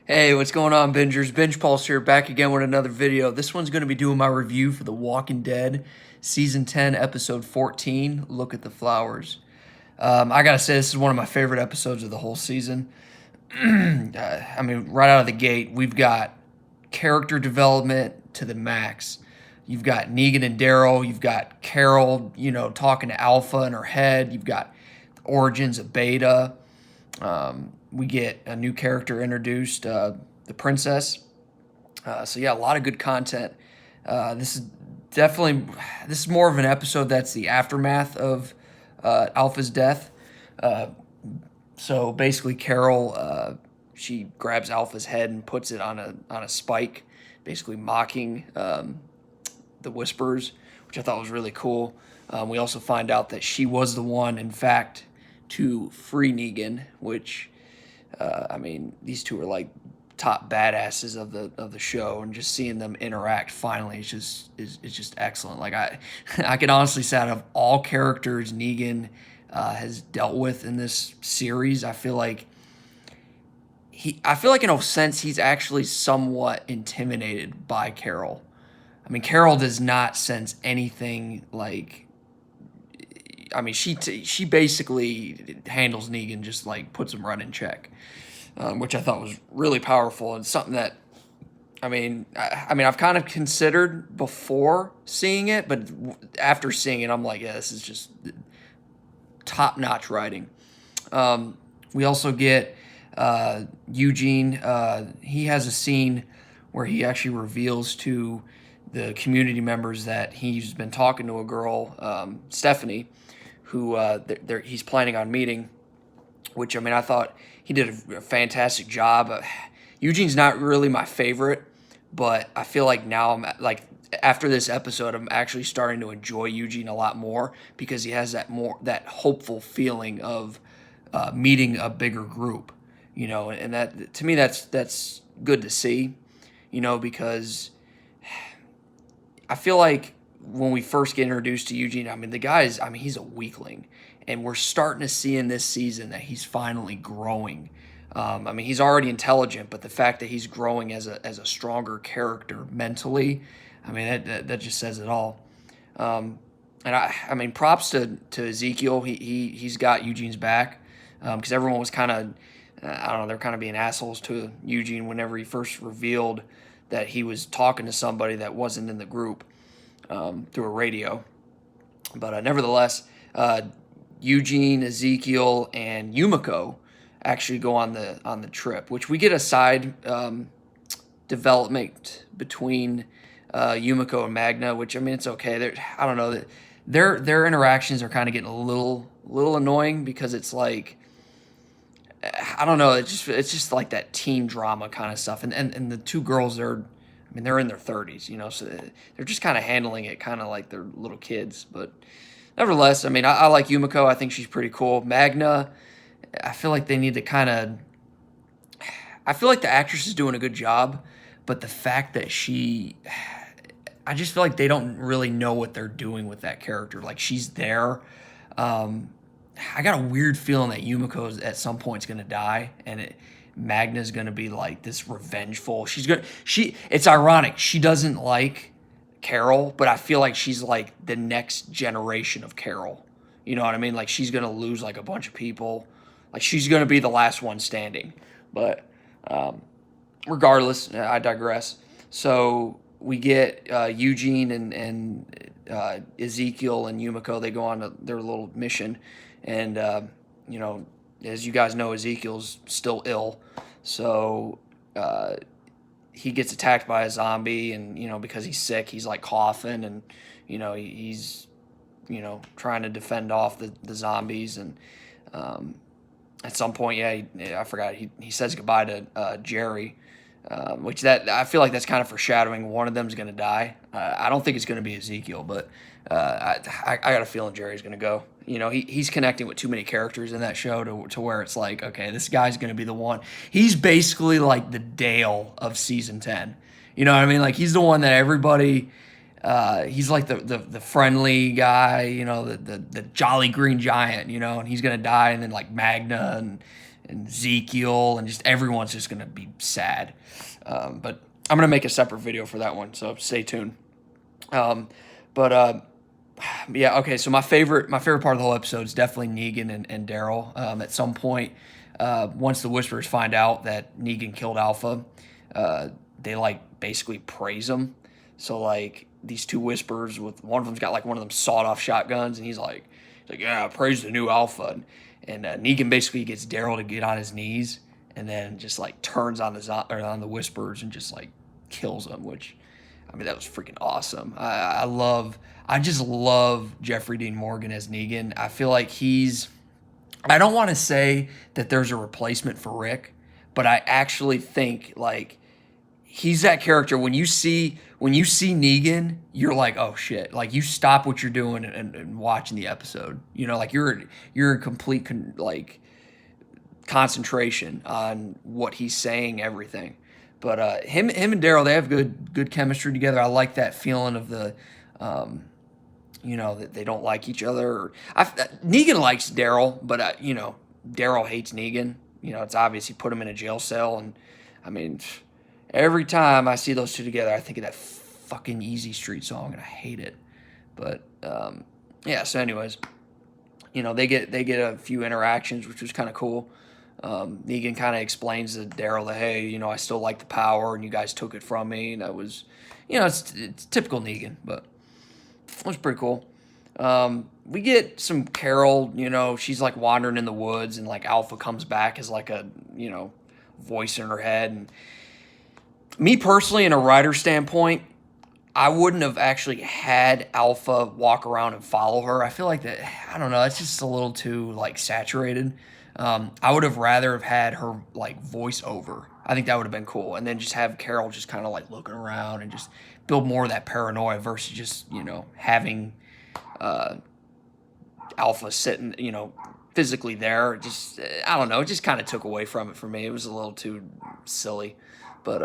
Hey, what's going on, Bingers? Binge Pulse here, back again with another video. This one's going to be doing my review for The Walking Dead, Season 10, Episode 14, Look at the Flowers. I gotta say, this is one of my favorite episodes of the whole season. Right out of the gate, we've got character development to the max. You've got Negan and Daryl, you've got Carol, talking to Alpha in her head, you've got the origins of Beta. We get a new character introduced, the princess. So yeah, a lot of good content. This is definitely this is more of an episode that's the aftermath of Alpha's death. Uh, so basically, Carol she grabs Alpha's head and puts it on a spike, basically mocking the Whisperers, which I thought was really cool. We also find out that she was the one, in fact, to free Negan, which these two are like top badasses of the show, and just seeing them interact finally is just excellent. Like I can honestly say, out of all characters Negan has dealt with in this series, I feel like in a sense he's actually somewhat intimidated by Carol. I mean, Carol does not sense anything like. She basically handles Negan, just like puts him right in check, which I thought was really powerful and something that I've kind of considered before seeing it, but after seeing it, I'm like, yeah, this is just top notch writing. We also get Eugene. He has a scene where he actually reveals to the community members that he's been talking to a girl, Stephanie, who he's planning on meeting. Which I thought he did a fantastic job. Eugene's not really my favorite, but I feel like now after this episode, I'm actually starting to enjoy Eugene a lot more because he has that hopeful feeling of meeting a bigger group, and that to me that's good to see, because I feel like when we first get introduced to Eugene, the guy's, he's a weakling, and we're starting to see in this season that he's finally growing. He's already intelligent, but the fact that he's growing as a stronger character mentally, that just says it all. Props to Ezekiel. He's got Eugene's back, because everyone was kind of, I don't know, they're kind of being assholes to Eugene whenever he first revealed that he was talking to somebody that wasn't in the group through a radio. But nevertheless, Eugene, Ezekiel, and Yumiko actually go on the trip, which we get a side development between Yumiko and Magna, which it's okay. I don't know, that their interactions are kind of getting a little annoying, because it's like, I don't know, it's just like that teen drama kind of stuff, and the two girls they're in their 30s, so they're just kind of handling it kind of like they're little kids. But nevertheless, I like Yumiko. I think she's pretty cool. Magna, I feel like they need to I feel like the actress is doing a good job, but the fact that I just feel like they don't really know what they're doing with that character. Like, she's there. I got a weird feeling that Yumiko at some point is going to die, and Magna's going to be like this revengeful. It's ironic. She doesn't like Carol, but I feel like she's like the next generation of Carol. You know what I mean? Like, she's going to lose like a bunch of people. Like, she's going to be the last one standing. But regardless, I digress. So we get Eugene and Ezekiel and Yumiko. They go on their little mission. And, as you guys know, Ezekiel's still ill. So he gets attacked by a zombie, and, because he's sick, he's like coughing, and, he's, trying to defend off the zombies. And at some point, I forgot, he says goodbye to Jerry, which I feel like that's kind of foreshadowing one of them is going to die. I don't think it's going to be Ezekiel, but I got a feeling Jerry's going to go. He's connecting with too many characters in that show to where it's like, okay, this guy's going to be the one. He's basically like the Dale of season 10. You know what I mean? Like, he's the one that everybody, he's like the friendly guy, the jolly green giant, and he's going to die. And then like Magna and Ezekiel, and just everyone's just gonna be sad. But I'm gonna make a separate video for that one, so stay tuned. Um, but yeah, okay. So my favorite part of the whole episode is definitely Negan and Daryl. At some point, once the Whisperers find out that Negan killed Alpha, they like basically praise him. So like these two Whisperers, with one of them's got like one of them sawed-off shotguns, and he's like, yeah, praise the new Alpha, and Negan basically gets Daryl to get on his knees, and then just like turns on on the Whisperers and just like kills them, which I mean, that was freaking awesome. I just love Jeffrey Dean Morgan as Negan. I feel like I don't want to say that there's a replacement for Rick, but I actually think like he's that character. When you see Negan, you're like, oh shit! Like you stop what you're doing and watching the episode. You know, like you're in complete like concentration on what he's saying, everything. But him and Daryl, they have good chemistry together. I like that feeling of um, that they don't like each other. Negan likes Daryl, but Daryl hates Negan. It's obvious he put him in a jail cell, and I mean, every time I see those two together, I think of that fucking Easy Street song, and I hate it. But yeah. So, anyways, they get a few interactions, which was kind of cool. Negan kind of explains to Daryl that, hey, I still like the power, and you guys took it from me, and that was, it's typical Negan, but it was pretty cool. We get some Carol, she's like wandering in the woods, and like Alpha comes back as like a, voice in her head. And me personally, in a writer standpoint, I wouldn't have actually had Alpha walk around and follow her. I feel like that, I don't know, it's just a little too like saturated. I would have rather have had her like voice over. I think that would have been cool. And then just have Carol just kind of like looking around and just build more of that paranoia versus just, having Alpha sitting, physically there. Just, I don't know, it just kind of took away from it for me. It was a little too silly. But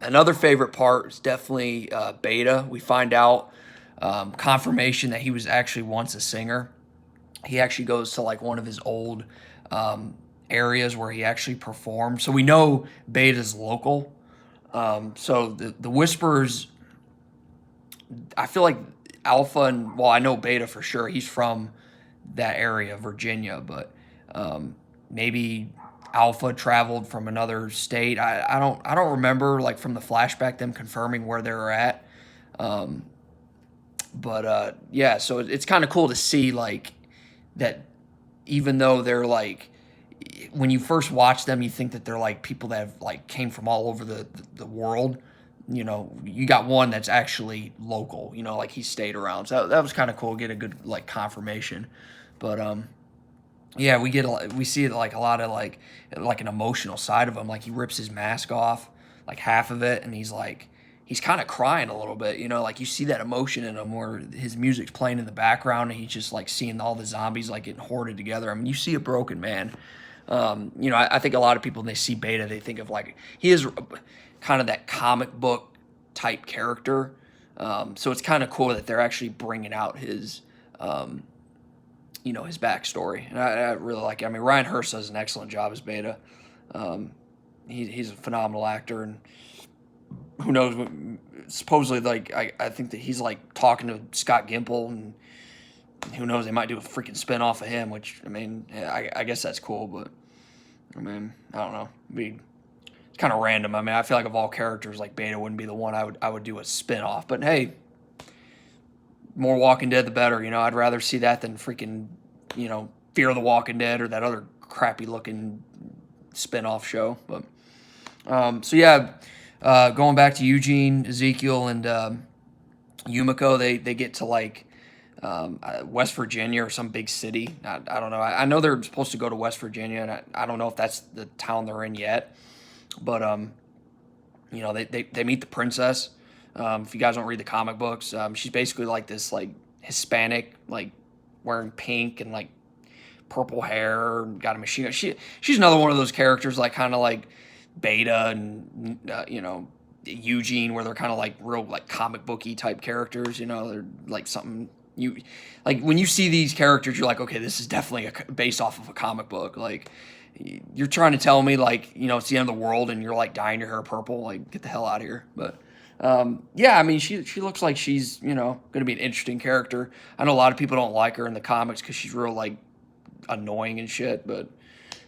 another favorite part is definitely Beta. We find out confirmation that he was actually once a singer. He actually goes to like one of his old areas where he actually performed. So we know Beta's local. So the Whisperers, I feel like Alpha well, I know Beta for sure. He's from that area, Virginia, but maybe Alpha traveled from another state. I don't remember like from the flashback them confirming where they were at. But yeah, so it's kind of cool to see like that, even though they're like, when you first watch them, you think that they're like people that have like came from all over the world. You got one that's actually local. Like he stayed around. So that was kind of cool. Get a good like confirmation. But yeah, we see like a lot of like an emotional side of him. Like he rips his mask off, like half of it, and he's kind of crying a little bit, like you see that emotion in him where his music's playing in the background and he's just like seeing all the zombies like getting hoarded together. I mean, you see a broken man. I think a lot of people, when they see Beta, they think of like, he is kind of that comic book type character. So it's kind of cool that they're actually bringing out his his backstory. And I really like it. I mean, Ryan Hurst does an excellent job as Beta. He's a phenomenal actor, and who knows what, supposedly like I think that he's like talking to Scott Gimple, and who knows, they might do a freaking spin-off of him, which I mean, I guess that's cool, but I mean, I don't know. It's kind of random. I mean, I feel like of all characters, like Beta wouldn't be the one I would do a spin-off. But hey, more Walking Dead the better, I'd rather see that than freaking, Fear of the Walking Dead or that other crappy looking spin-off show. But so yeah, going back to Eugene, Ezekiel, and Yumiko, they get to like West Virginia or some big city. I don't know. I know they're supposed to go to West Virginia, and I don't know if that's the town they're in yet. But they meet the princess. If you guys don't read the comic books, she's basically like this like Hispanic, like wearing pink and like purple hair, got a machine gun. She's another one of those characters like kind of like Beta and Eugene, where they're kind of like real like comic booky type characters. They're like something you like when you see these characters, you're like, okay, this is definitely based off of a comic book. Like you're trying to tell me like, you know, it's the end of the world and you're like dyeing your hair purple. Like, get the hell out of here. But yeah, I mean, she looks like she's, you know, going to be an interesting character. I know a lot of people don't like her in the comics because she's real like annoying and shit. But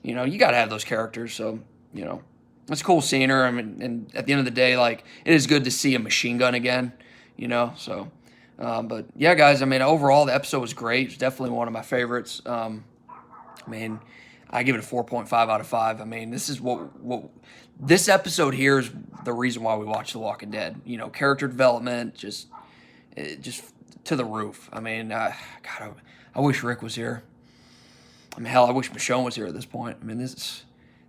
you know, you got to have those characters. So you know, it's cool seeing her. I mean, and at the end of the day, like it is good to see a machine gun again. You know, so. But yeah, guys, I mean, overall, the episode was great. It's definitely one of my favorites. I mean, I give it a 4.5 out of 5. I mean, this is what this episode here is the reason why we watch The Walking Dead. You know, character development, just to the roof. I mean, God, I wish Rick was here. I mean, hell, I wish Michonne was here at this point. I mean,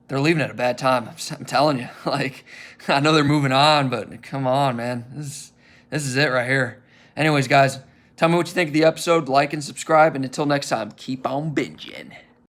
they're leaving at a bad time. I'm telling you. Like, I know they're moving on, but come on, man. This is it right here. Anyways, guys, tell me what you think of the episode. Like and subscribe. And until next time, keep on binging.